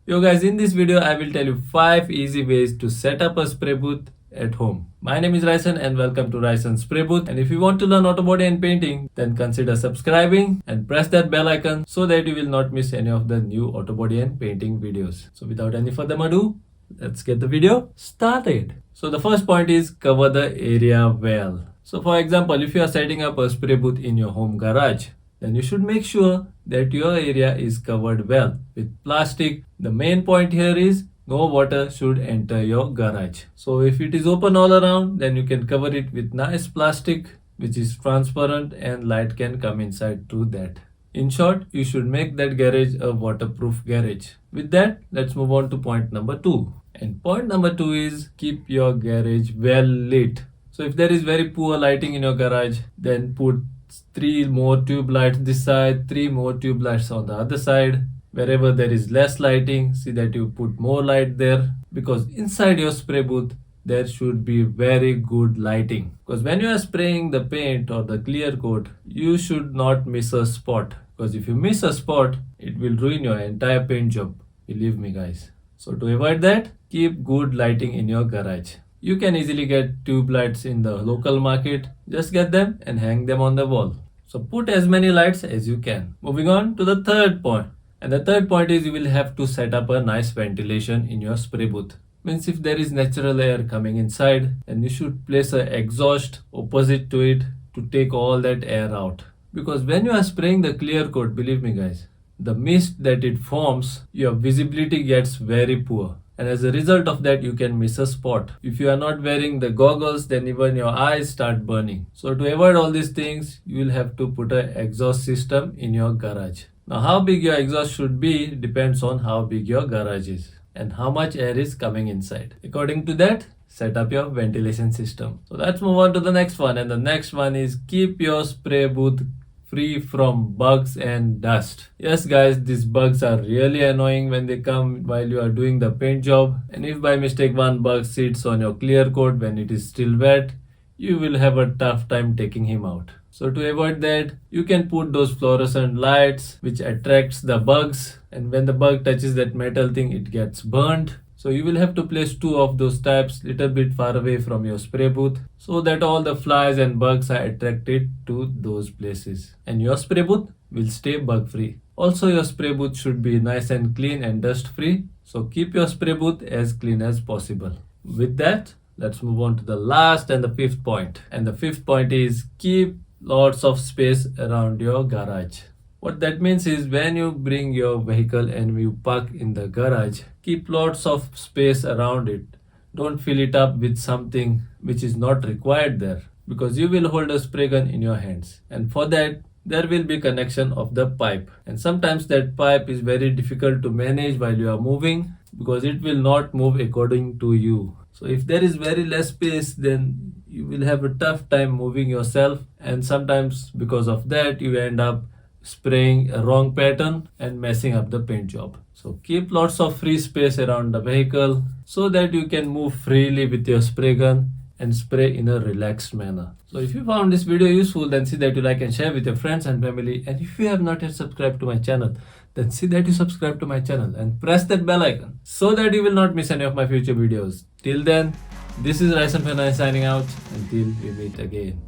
Yo guys, in this video I will tell you 5 easy ways to set up a spray booth at home. My name is Ryson and welcome to Ryson's Spray Booth. And if you want to learn autobody and painting, then consider subscribing and press that bell icon so that you will not miss any of the new autobody and painting videos. So without any further ado, let's get the video started. So the first point is cover the area well. So for example, if you are setting up a spray booth in your home garage, then you should make sure that your area is covered well with plastic. The main point here is no water should enter your garage. So if it is open all around, then you can cover it with nice plastic which is transparent and light can come inside through that. In short, you should make that garage a waterproof garage. With that, let's move on to point number 2. And point number 2 is keep your garage well lit. So if there is very poor lighting in your garage, then put 3 more tube lights this side, 3 more tube lights on the other side. Wherever there is less lighting, see that you put more light there, because inside your spray booth there should be very good lighting. Because when you are spraying the paint or the clear coat, you should not miss a spot, because if you miss a spot, it will ruin your entire paint job. Believe me guys. So to avoid that, keep good lighting in your garage. You can easily get tube lights in the local market. Just get them and hang them on the wall. So put as many lights as you can. Moving on to the third point. And the third point is you will have to set up a nice ventilation in your spray booth. Means if there is natural air coming inside, then you should place an exhaust opposite to it to take all that air out. Because when you are spraying the clear coat, believe me guys, the mist that it forms, your visibility gets very poor. And as a result of that, you can miss a spot. If you are not wearing the goggles, then even your eyes start burning. So to avoid all these things, you will have to put an exhaust system in your garage. Now how big your exhaust should be depends on how big your garage is and how much air is coming inside. According to that, set up your ventilation system. So let's move on to the next one. And the next one is keep your spray booth free from bugs and dust. Yes guys, these bugs are really annoying when they come while you are doing the paint job, and if by mistake one bug sits on your clear coat when it is still wet, you will have a tough time taking him out. So to avoid that, you can put those fluorescent lights which attracts the bugs, and when the bug touches that metal thing, it gets burnt. So you will have to place 2 of those types little bit far away from your spray booth so that all the flies and bugs are attracted to those places. And your spray booth will stay bug free. Also your spray booth should be nice and clean and dust free. So keep your spray booth as clean as possible. With that, let's move on to the last and the 5th point. And the 5th point is keep lots of space around your garage. What that means is when you bring your vehicle and you park in the garage, keep lots of space around it. Don't fill it up with something which is not required there, because you will hold a spray gun in your hands. And for that, there will be connection of the pipe. And sometimes that pipe is very difficult to manage while you are moving, because it will not move according to you. So if there is very less space, then you will have a tough time moving yourself. And sometimes because of that, you end up spraying a wrong pattern and messing up the paint job. So keep lots of free space around the vehicle so that you can move freely with your spray gun and spray in a relaxed manner. So if you found this video useful, then see that you like and share with your friends and family. And if you have not yet subscribed to my channel, then see that you subscribe to my channel and press that bell icon so that you will not miss any of my future videos. Till then, this is Ryson signing out until we meet again.